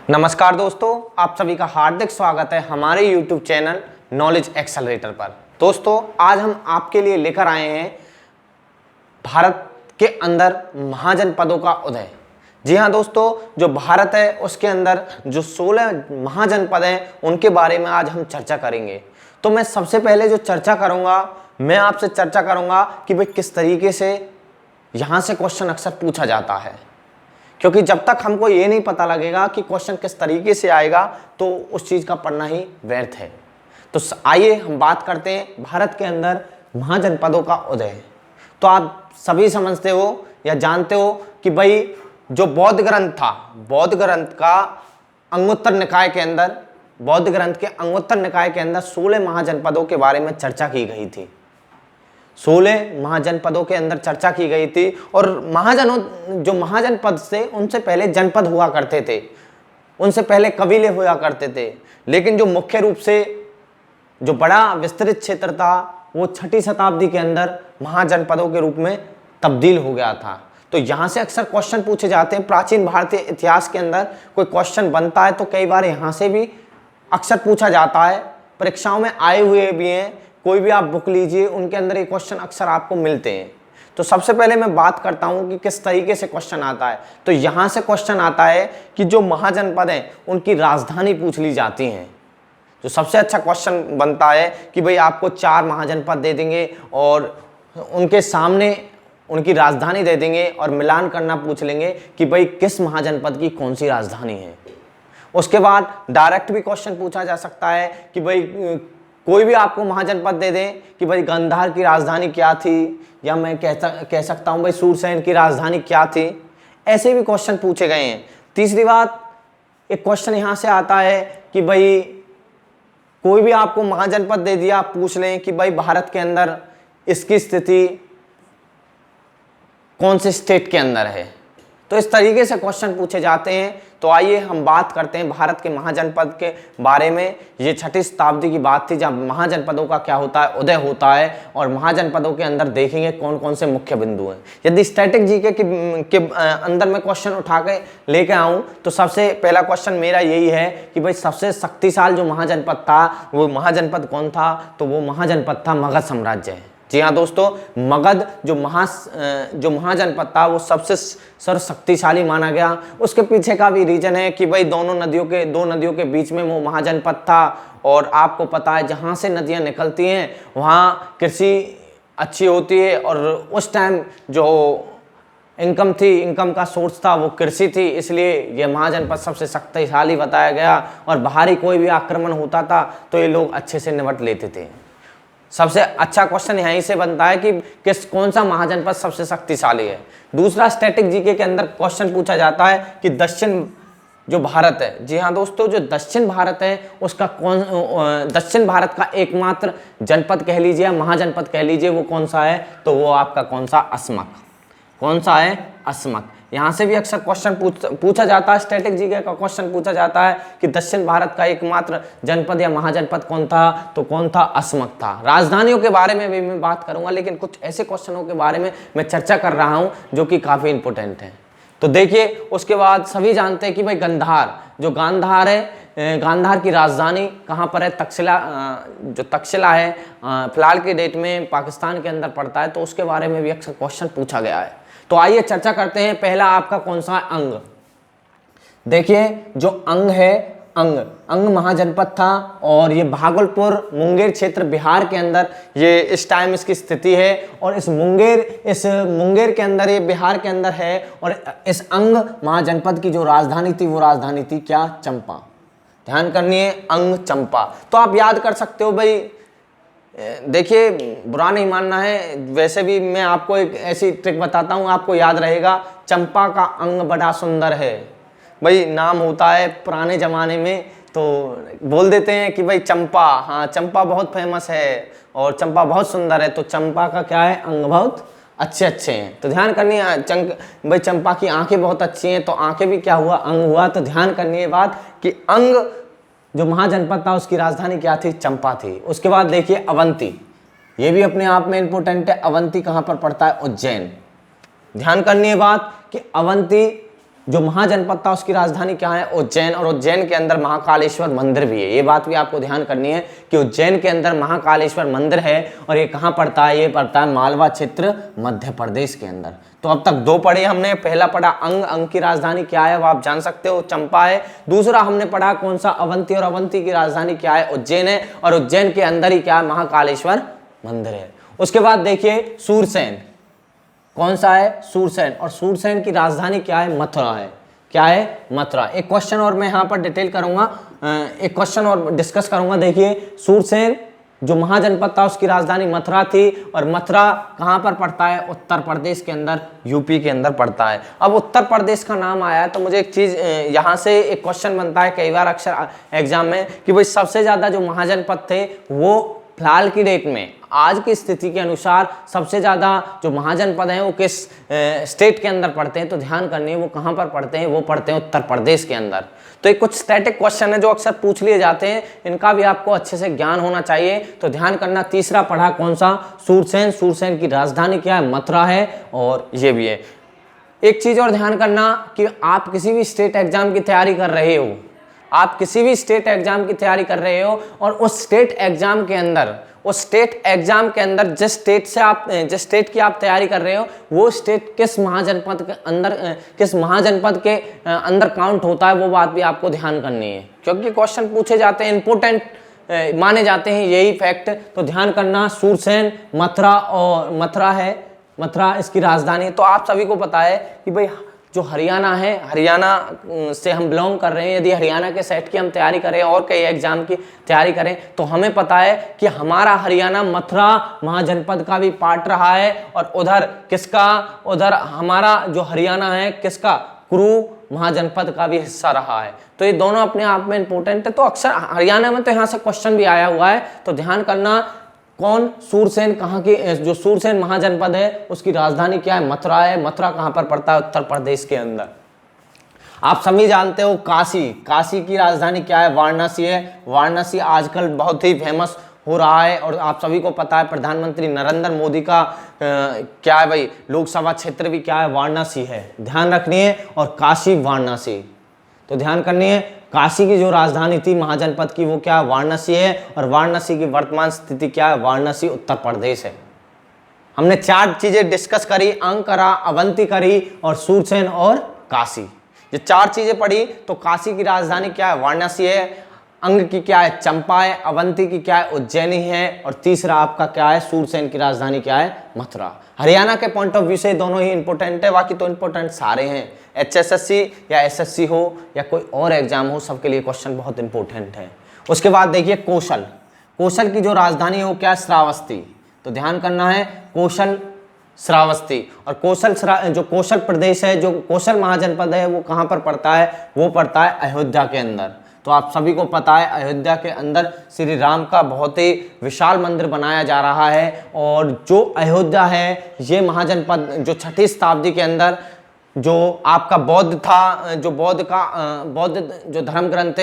नमस्कार दोस्तों, आप सभी का हार्दिक स्वागत है हमारे YouTube चैनल नॉलेज एक्सेलरेटर पर। दोस्तों, आज हम आपके लिए लेकर आए हैं भारत के अंदर महाजनपदों का उदय। जी हाँ दोस्तों, जो भारत है उसके अंदर जो 16 महाजनपद हैं उनके बारे में आज हम चर्चा करेंगे। तो मैं सबसे पहले जो चर्चा करूंगा, मैं आपसे चर्चा करूंगा कि भाई किस तरीके से यहाँ से क्वेश्चन अक्सर पूछा जाता है, क्योंकि जब तक हमको ये नहीं पता लगेगा कि क्वेश्चन किस तरीके से आएगा तो उस चीज़ का पढ़ना ही व्यर्थ है। तो आइए हम बात करते हैं भारत के अंदर महाजनपदों का उदय। तो आप सभी समझते हो या जानते हो कि भाई जो बौद्ध ग्रंथ था, बौद्ध ग्रंथ का अंगुत्तर निकाय के अंदर, बौद्ध ग्रंथ के अंगुत्तर निकाय के अंदर 16 महाजनपदों के बारे में चर्चा की गई थी। 16 महाजनपदों के अंदर चर्चा की गई थी। और जो महाजनपद थे उनसे पहले जनपद हुआ करते थे, उनसे पहले कबीले हुआ करते थे, लेकिन जो मुख्य रूप से जो बड़ा विस्तृत क्षेत्र था वो 6ठी शताब्दी के अंदर महाजनपदों के रूप में तब्दील हो गया था। तो यहाँ से अक्सर क्वेश्चन पूछे जाते हैं। प्राचीन भारतीय इतिहास के अंदर कोई क्वेश्चन बनता है तो कई बार यहाँ से भी अक्सर पूछा जाता है, परीक्षाओं में आए हुए भी हैं। कोई भी आप बुक लीजिए, उनके अंदर ये क्वेश्चन अक्सर आपको मिलते हैं। तो सबसे पहले मैं बात करता हूं कि किस तरीके से क्वेश्चन आता है। तो यहां से क्वेश्चन आता है कि जो महाजनपद हैं उनकी राजधानी पूछ ली जाती हैं। जो सबसे अच्छा क्वेश्चन बनता है कि भाई आपको 4 महाजनपद दे देंगे और उनके सामने उनकी राजधानी दे देंगे और मिलान करना पूछ लेंगे कि भाई किस महाजनपद की कौन सी राजधानी है। उसके बाद डायरेक्ट भी क्वेश्चन पूछा जा सकता है कि भाई कोई भी आपको महाजनपद दे दें कि भाई गांधार की राजधानी क्या थी, या मैं कह सकता हूं भाई सूरसेन की राजधानी क्या थी। ऐसे भी क्वेश्चन पूछे गए हैं। तीसरी बात, एक क्वेश्चन यहां से आता है कि भाई कोई भी आपको महाजनपद दे दिया, आप पूछ लें कि भाई भारत के अंदर इसकी स्थिति कौन से स्टेट के अंदर है। तो इस तरीके से क्वेश्चन पूछे जाते हैं। तो आइए हम बात करते हैं भारत के महाजनपद के बारे में। ये 6ठी शताब्दी की बात थी जब महाजनपदों का क्या होता है, उदय होता है। और महाजनपदों के अंदर देखेंगे कौन कौन से मुख्य बिंदु हैं। यदि स्टैटिक जीके के अंदर मैं क्वेश्चन उठा के लेके आऊँ तो सबसे पहला क्वेश्चन मेरा यही है कि भाई सबसे शक्तिशाली जो महाजनपद था वो महाजनपद कौन था। तो वो महाजनपद था मगध साम्राज्य है। जी हाँ दोस्तों, मगध जो महाजनपद था वो सबसे सर्वशक्तिशाली माना गया। उसके पीछे का भी रीजन है कि भाई दो नदियों के बीच में वो महाजनपद था। और आपको पता है जहाँ से नदियाँ निकलती हैं वहाँ कृषि अच्छी होती है, और उस टाइम जो इनकम का सोर्स था वो कृषि थी, इसलिए ये महाजनपद सबसे शक्तिशाली बताया गया। और बाहरी कोई भी आक्रमण होता था तो ये लोग अच्छे से निपट लेते थे। सबसे अच्छा क्वेश्चन यहीं से बनता है कि कौन सा महाजनपद सबसे शक्तिशाली है। दूसरा, स्टैटिक जीके के अंदर क्वेश्चन पूछा जाता है कि दक्षिण जो भारत है, जी हाँ दोस्तों, जो दक्षिण भारत है उसका दक्षिण भारत का एकमात्र जनपद कह लीजिए, महाजनपद कह लीजिए, वो कौन सा है। तो वो आपका कौन सा है, अस्मक। यहाँ से भी अक्सर क्वेश्चन पूछा जाता है। स्टैटिक जीके का क्वेश्चन पूछा जाता है कि दक्षिण भारत का एकमात्र जनपद या महाजनपद कौन था। तो कौन था, अस्मक था। राजधानियों के बारे में भी मैं बात करूंगा, लेकिन कुछ ऐसे क्वेश्चनों के बारे में मैं चर्चा कर रहा हूं जो कि काफी इंपॉर्टेंट है। तो देखिए, उसके बाद सभी जानते हैं कि भाई गांधार है, गांधार की राजधानी कहाँ पर है, जो तक्षशिला है, फिलहाल के डेट में पाकिस्तान के अंदर पड़ता है। तो उसके बारे में भी अक्सर क्वेश्चन पूछा गया है। तो आइए चर्चा करते हैं। पहला आपका कौन सा अंग। देखिए, जो अंग है, अंग महाजनपद था, और ये भागलपुर मुंगेर क्षेत्र बिहार के अंदर ये इस टाइम इसकी स्थिति है। और इस मुंगेर के अंदर, ये बिहार के अंदर है। और इस अंग महाजनपद की जो राजधानी थी वो राजधानी थी क्या, चंपा। ध्यान करनी है, अंग चंपा। तो आप याद कर सकते हो भाई। देखिए, बुरा नहीं मानना है, वैसे भी मैं आपको एक ऐसी ट्रिक बताता हूँ, आपको याद रहेगा। चंपा का अंग बड़ा सुंदर है। भाई नाम होता है पुराने ज़माने में तो बोल देते हैं कि भाई चंपा, हाँ चंपा बहुत फेमस है और चंपा बहुत सुंदर है। तो चंपा का क्या है, अंग बहुत अच्छे हैं। तो ध्यान करनी है, भाई चंपा की आंखें बहुत अच्छी हैं, तो आंखें भी क्या हुआ, अंग हुआ। तो ध्यान करनी है बात कि अंग जो महाजनपद था उसकी राजधानी क्या थी, चंपा थी। उसके बाद देखिए अवंती, ये भी अपने आप में इंपॉर्टेंट है। अवंती कहाँ पर पड़ता है, उज्जैन। ध्यान करनी है बात कि अवंती जो महाजनपद था उसकी राजधानी क्या है? उज्जैन। और उज्जैन के अंदर महाकालेश्वर मंदिर भी है। ये बात भी आपको ध्यान करनी है कि उज्जैन के अंदर महाकालेश्वर मंदिर है और ये कहाँ पड़ता है? ये पड़ता है मालवा क्षेत्र, मध्य प्रदेश के अंदर। तो अब तक दो पढ़े हमने। पहला पढ़ा अंग, अंग की राजधानी क्या है वो आप जान सकते हो, चंपा है। दूसरा हमने पढ़ा कौन सा? अवंती, और अवंती की राजधानी क्या है? उज्जैन है। और उज्जैन के अंदर ही क्या है? महाकालेश्वर मंदिर है। उसके बाद देखिए सूरसेन, कौन सा है? सूरसेन। और सूरसेन की राजधानी क्या है? मथुरा है। क्या है? मथुरा। एक क्वेश्चन और मैं यहाँ पर डिटेल करूंगा, एक क्वेश्चन और डिस्कस करूंगा। देखिए सूरसेन जो महाजनपद था उसकी राजधानी मथुरा थी, और मथुरा कहाँ पर पड़ता है? उत्तर प्रदेश के अंदर, यूपी के अंदर पड़ता है। अब उत्तर प्रदेश का नाम आया है तो मुझे एक चीज़ यहाँ से एक क्वेश्चन बनता है कई बार अक्सर एग्जाम में कि भाई सबसे ज़्यादा जो महाजनपद थे वो फिलहाल की डेट में, आज की स्थिति के अनुसार सबसे ज़्यादा जो महाजनपद हैं वो किस स्टेट के अंदर पड़ते हैं? तो ध्यान करनी है वो कहाँ पर पड़ते हैं? वो पड़ते हैं उत्तर प्रदेश के अंदर। तो ये कुछ स्टैटिक क्वेश्चन है जो अक्सर पूछ लिए जाते हैं, इनका भी आपको अच्छे से ज्ञान होना चाहिए। तो ध्यान करना। तीसरा पढ़ा कौन सा? सूरसेन। सूरसेन की राजधानी क्या है? मथुरा है। और ये भी है। एक चीज़ और ध्यान करना कि आप किसी भी स्टेट एग्जाम की तैयारी कर रहे हो, आप किसी भी स्टेट एग्जाम की तैयारी कर रहे हो और उस स्टेट एग्जाम के अंदर, उस स्टेट एग्जाम के अंदर जिस स्टेट की आप तैयारी कर रहे हो वो स्टेट किस महाजनपद के अंदर, किस महाजनपद के अंदर काउंट होता है, वो बात भी आपको ध्यान करनी है, क्योंकि क्वेश्चन पूछे जाते हैं, इंपॉर्टेंट माने जाते हैं यही फैक्ट। तो ध्यान करना। सूरसेन, मथुरा, और मथुरा है, मथुरा इसकी राजधानी। तो आप सभी को पता है कि भाई जो हरियाणा है, हरियाणा से हम बिलोंग कर रहे हैं, यदि हरियाणा के सेट की हम तैयारी करें और कई एग्जाम की तैयारी करें तो हमें पता है कि हमारा हरियाणा मथुरा महाजनपद का भी पार्ट रहा है, और उधर किसका? उधर हमारा जो हरियाणा है किसका? कुरु महाजनपद का भी हिस्सा रहा है। तो ये दोनों अपने आप में इंपॉर्टेंट है। तो अक्सर हरियाणा में तो यहाँ से क्वेश्चन भी आया हुआ है। तो ध्यान करना कौन? सूरसेन कहाँ की, जो सूरसेन महाजनपद है उसकी राजधानी क्या है? मथुरा है। मथुरा कहाँ पर पड़ता है? उत्तर प्रदेश के अंदर। आप सभी जानते हो काशी, काशी की राजधानी क्या है? वाराणसी है। वाराणसी आजकल बहुत ही फेमस हो रहा है, और आप सभी को पता है प्रधानमंत्री नरेंद्र मोदी का क्या है भाई, लोकसभा क्षेत्र भी क्या है? वाराणसी है। ध्यान रखनी है। और काशी, वाराणसी, तो ध्यान करनी है। काशी की जो राजधानी थी महाजनपद की वो क्या है? वाराणसी है। और वाराणसी की वर्तमान स्थिति क्या है? वाराणसी उत्तर प्रदेश है। हमने चार चीजें डिस्कस करी, अंग करा, अवंती करी, और सूरसेन और काशी। ये चार चीजें पढ़ी। तो काशी की राजधानी क्या है? वाराणसी है। अंग की क्या है? चंपा है। अवंती की क्या है? उज्जैनी है। और तीसरा आपका क्या है? सूरसेन की राजधानी क्या है? मथुरा। हरियाणा के पॉइंट ऑफ व्यू से दोनों ही इंपॉर्टेंट है, बाकी तो इंपॉर्टेंट सारे हैं। HSSC या SSC हो या कोई और एग्जाम हो, सबके लिए क्वेश्चन बहुत इंपॉर्टेंट है। उसके बाद देखिए कौशल, कौशल की जो राजधानी है वो क्या है? श्रावस्ती। तो ध्यान करना है, कौशल, श्रावस्ती। और कौशल जो कौशल प्रदेश है, जो कौशल महाजनपद है वो कहाँ पर पड़ता है? वो पड़ता है अयोध्या के अंदर। तो आप सभी को पता है अयोध्या के अंदर श्री राम का बहुत ही विशाल मंदिर बनाया जा रहा है, और जो अयोध्या है ये महाजनपद जो 6ठी शताब्दी के अंदर जो आपका बौद्ध था, जो बौद्ध जो धर्म ग्रंथ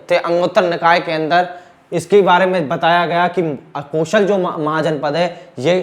थे अंगुत्तर निकाय के अंदर, इसके बारे में बताया गया कि कौशल जो महाजनपद है ये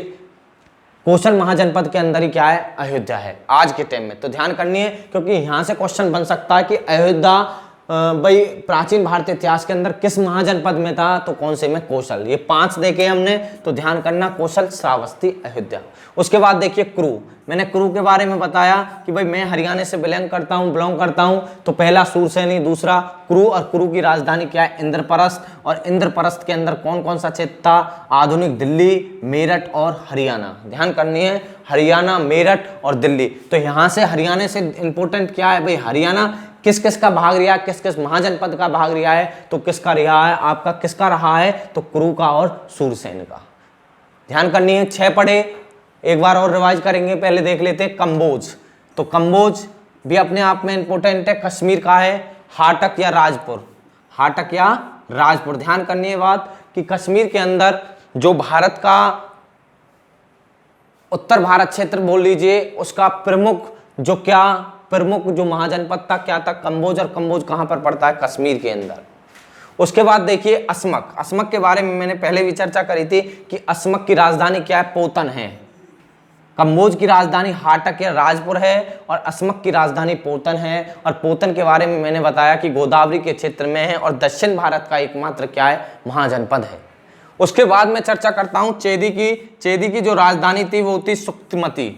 कौशल महाजनपद के अंदर ही क्या है? अयोध्या है आज के टाइम में। तो ध्यान करनी है, क्योंकि यहाँ से क्वेश्चन बन सकता है कि अयोध्या भाई प्राचीन भारतीय इतिहास के अंदर किस महाजनपद में था? तो कौन से में? कौशल। ये 5 देखे हमने, तो ध्यान करना, कौशल, श्रावस्ती, अयोध्या। उसके बाद देखिए कुरु। मैंने कुरु के बारे में बताया कि भाई मैं हरियाणा से बिलोंग करता हूँ। तो पहला सूरसेनी, दूसरा कुरु, और कुरु की राजधानी क्या है? इंद्रप्रस्थ। और इंद्रप्रस्थ के अंदर कौन कौन सा क्षेत्र था? आधुनिक दिल्ली, मेरठ और हरियाणा। ध्यान करनी है, हरियाणा, मेरठ और दिल्ली। तो यहाँ से हरियाणा से इंपॉर्टेंट क्या है भाई? हरियाणा किस किस का भाग रहा है, किस किस महाजनपद का भाग रहा है? तो किसका रहा है? आपका किसका रहा है? तो कुरु का और सूरसेन का। ध्यान करनी है। 6 पढ़े, एक बार और रिवाइज करेंगे। पहले देख लेते हैं कंबोज। तो कंबोज भी अपने आप में इंपॉर्टेंट है। कश्मीर का है। हाटक या राजपुर, हाटक या राजपुर। ध्यान करनी है बात कि कश्मीर के अंदर जो भारत का उत्तर भारत क्षेत्र बोल लीजिए, उसका प्रमुख जो महाजनपद था क्या था? कंबोज। और कंबोज कहां पर पड़ता है? कश्मीर के अंदर। उसके बाद देखिए अस्मक। अस्मक के बारे में मैंने पहले भी चर्चा करी थी कि अस्मक की राजधानी क्या है? पोतन है। कंबोज की राजधानी हाटक या राजपुर है और असमक की राजधानी पोतन है। और पोतन के बारे में मैंने बताया कि गोदावरी के क्षेत्र में है और दक्षिण भारत का एकमात्र क्या है, महाजनपद है। उसके बाद मैं चर्चा करता हूं चेदी की। चेदी की जो राजधानी थी वो थी सुक्तिमती।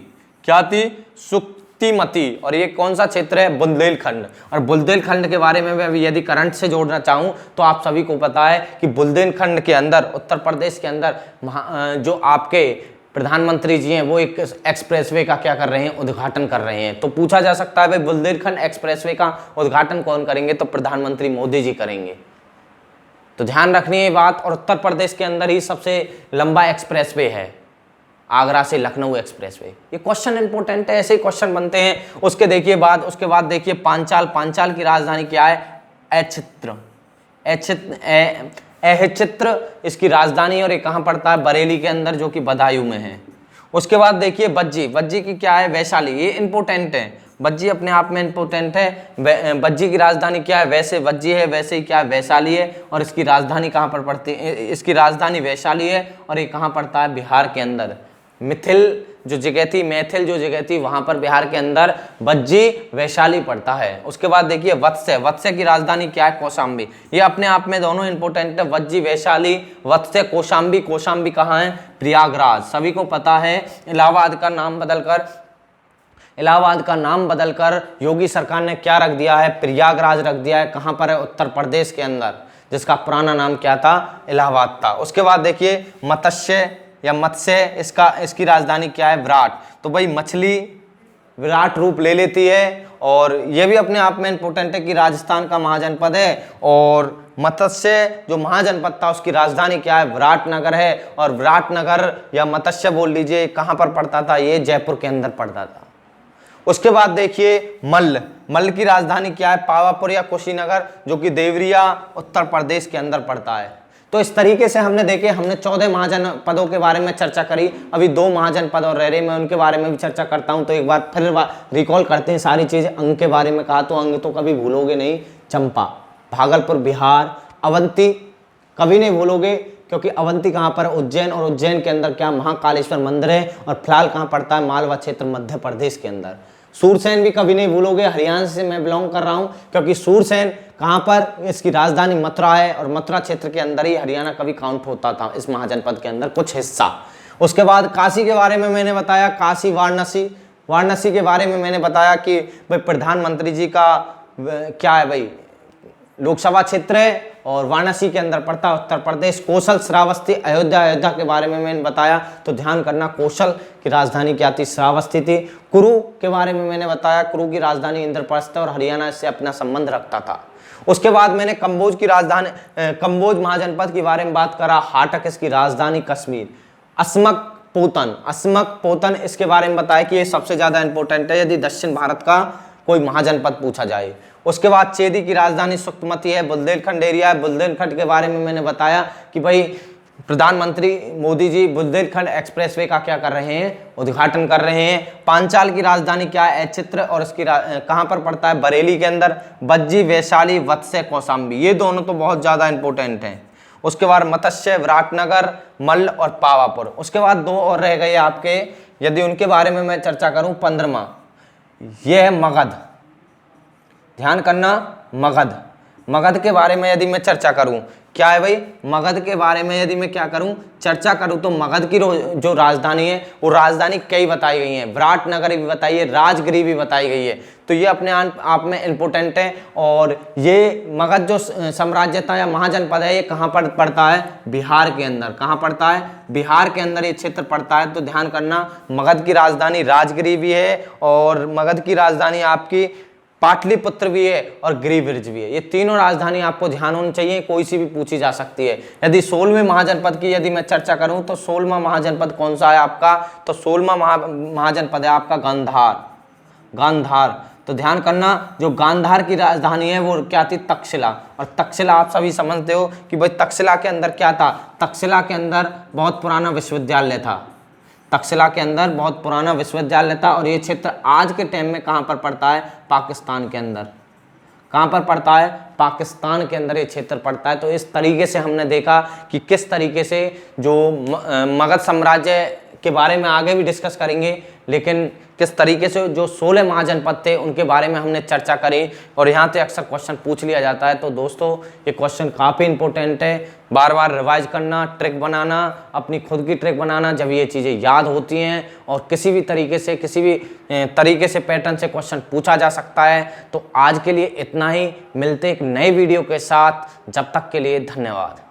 क्या थी? सुक्तिमती। और ये कौन सा क्षेत्र है? बुंदेलखंड। और बुंदेलखंड के बारे में मैं यदि करंट से जोड़ना चाहूं तो आप सभी को पता है कि बुंदेलखंड के अंदर, उत्तर प्रदेश के अंदर जो आपके प्रधानमंत्री जी हैं वो एक एक्सप्रेसवे का क्या कर रहे हैं? उद्घाटन कर रहे हैं। तो पूछा जा सकता है भाई बुंदेलखंड एक्सप्रेसवे का उद्घाटन कौन करेंगे? तो प्रधानमंत्री मोदी जी करेंगे। तो ध्यान रखनी है बात। और उत्तर प्रदेश के अंदर ही सबसे लंबा एक्सप्रेसवे है, आगरा से लखनऊ एक्सप्रेसवे। ये क्वेश्चन इंपॉर्टेंट है, ऐसे क्वेश्चन बनते हैं। उसके बाद देखिए पांचाल। पांचाल की राजधानी क्या है? अहिच्छत्र। अहिच्छत्र इसकी राजधानी, और ये कहाँ पड़ता है? बरेली के अंदर, जो कि बदायूं में है। उसके बाद देखिए बज्जी। बज्जी की क्या है? वैशाली। ये इंपॉर्टेंट है, बज्जी अपने आप में इंपॉर्टेंट है। बज्जी की राजधानी क्या है? वैसे बज्जी है, वैसे ही क्या है? वैशाली है। और इसकी राजधानी कहाँ पर पड़ती है? इसकी राजधानी वैशाली है। और ये कहाँ पड़ता है? बिहार के अंदर। मैथिल जो जगह थी वहां पर बिहार के अंदर बज्जी वैशाली पड़ता है। उसके बाद देखिए वत्स्य। वत्स्य की राजधानी क्या है? कौशाम्बी। ये अपने आप में दोनों इंपॉर्टेंट है, वज्जी वैशाली, वत्स्य कौशाम्बी। कौशाम्बी कहाँ है? प्रयागराज। सभी को पता है इलाहाबाद का नाम बदलकर योगी सरकार ने क्या रख दिया है? प्रयागराज रख दिया है। कहाँ पर है? उत्तर प्रदेश के अंदर, जिसका पुराना नाम क्या था? इलाहाबाद था। उसके बाद देखिए मत्स्य, इसकी राजधानी क्या है? विराट। तो भाई मछली विराट रूप ले लेती है। और ये भी अपने आप में इंपॉर्टेंट है कि राजस्थान का महाजनपद है। और मत्स्य जो महाजनपद था उसकी राजधानी क्या है? विराटनगर है। और विराटनगर या मत्स्य बोल लीजिए, कहाँ पर पड़ता था? ये जयपुर के अंदर पड़ता था। उसके बाद देखिए मल्ल की राजधानी क्या है? पावापुर या कुशीनगर, जो कि देवरिया उत्तर प्रदेश के अंदर पड़ता है। तो इस तरीके से हमने 14 महाजनपदों के बारे में चर्चा करी। अभी 2 महाजनपद और रह रहे, मैं उनके बारे में भी चर्चा करता हूं। तो एक बार फिर रिकॉल करते हैं सारी चीजें। अंग के बारे में कहा तो अंग तो कभी भूलोगे नहीं, चंपा, भागलपुर बिहार। अवंती कभी नहीं भूलोगे, क्योंकि अवंती कहाँ पर? उज्जैन। और उज्जैन के अंदर क्या? महाकालेश्वर मंदिर है। और फिलहाल कहाँ पड़ता है? मालवा क्षेत्र, मध्य प्रदेश के अंदर। सूरसेन भी कभी नहीं भूलोगे, हरियाणा से मैं बिलोंग कर रहा हूं, क्योंकि सूरसेन कहां पर? इसकी राजधानी मथुरा है। और मथुरा क्षेत्र के अंदर ही हरियाणा का भी काउंट होता था, इस महाजनपद के अंदर कुछ हिस्सा। उसके बाद काशी के बारे में मैंने बताया, काशी वाराणसी के बारे में मैंने बताया कि भाई प्रधानमंत्री जी का क्या है भाई? लोकसभा क्षेत्र है और वाराणसी के अंदर पड़ता है उत्तर प्रदेश। कौशल, श्रावस्ती, अयोध्या के बारे में मैंने बताया, तो ध्यान करना कौशल की राजधानी क्या थी? श्रावस्ती थी। कुरु के बारे में मैंने बताया, कुरु की राजधानी इंद्रप्रस्थ और हरियाणा से अपना संबंध रखता था। उसके बाद मैंने कंबोज महाजनपद के बारे में बात करा, हाटक इसकी राजधानी कश्मीर। असमक पोतन इसके बारे में बताया कि ये सबसे ज्यादा इंपॉर्टेंट है यदि दक्षिण भारत का कोई महाजनपद पूछा जाए। उसके बाद चेदी की राजधानी सुक्तमती है, बुंदेलखंड एरिया है। बुंदेलखंड के बारे में मैंने बताया कि भाई प्रधानमंत्री मोदी जी बुंदेलखंड एक्सप्रेसवे का क्या कर रहे हैं? उद्घाटन कर रहे हैं। पांचाल की राजधानी क्या है? अहिच्छत्र। और इसकी कहां पर पड़ता है? बरेली के अंदर। बज्जी वैशाली, वत्स्य कौशाम्बी, ये दोनों तो बहुत ज्यादा इंपॉर्टेंट हैं। उसके बाद मत्स्य, विराटनगर, मल्ल और पावापुर। उसके बाद 2 और रह गए आपके, यदि उनके बारे में मैं चर्चा करूं, 15वां यह है मगध। ध्यान करना, मगध के बारे में यदि मैं चर्चा करूं, क्या है भाई? मगध के बारे में यदि मैं क्या करूं? चर्चा करूं तो मगध की जो राजधानी है वो राजधानी कई बताई गई है। विराटनगर भी बताई है, राजगिरी भी बताई गई है। तो ये अपने आप में इंपॉर्टेंट है। और ये मगध जो साम्राज्य था या महाजनपद है, ये कहाँ पर पड़ता है? बिहार के अंदर। कहाँ पड़ता है? बिहार के अंदर ये क्षेत्र पड़ता है। तो ध्यान करना, मगध की राजधानी राजगिरी भी है और मगध की राजधानी आपकी पाटलिपुत्र भी है और गिरिब्रिज भी है। ये तीनों राजधानी आपको ध्यान होनी चाहिए, कोई सी भी पूछी जा सकती है। यदि 16वें महाजनपद की यदि मैं चर्चा करूं तो 16वां महाजनपद कौन सा है आपका? तो 16वां महाजनपद है आपका गांधार। तो ध्यान करना, जो गांधार की राजधानी है वो क्या थी? तक्षशिला। और तक्षशिला आप सभी समझते हो कि भाई तक्षशिला के अंदर क्या था? तक्षशिला के अंदर बहुत पुराना विश्वविद्यालय था। तक्षशिला के अंदर बहुत पुराना विश्वविद्यालय था। और ये क्षेत्र आज के टाइम में कहाँ पर पड़ता है? पाकिस्तान के अंदर। कहाँ पर पड़ता है? पाकिस्तान के अंदर ये क्षेत्र पड़ता है। तो इस तरीके से हमने देखा कि किस तरीके से जो मगध साम्राज्य के बारे में आगे भी डिस्कस करेंगे, लेकिन किस तरीके से जो 16 महाजनपद थे उनके बारे में हमने चर्चा करी। और यहाँ से अक्सर क्वेश्चन पूछ लिया जाता है, तो दोस्तों ये क्वेश्चन काफ़ी इंपॉर्टेंट है। बार बार रिवाइज करना, ट्रिक बनाना, अपनी खुद की ट्रिक बनाना, जब ये चीज़ें याद होती हैं और किसी भी तरीके से पैटर्न से क्वेश्चन पूछा जा सकता है। तो आज के लिए इतना ही, मिलते एक नए वीडियो के साथ, जब तक के लिए धन्यवाद।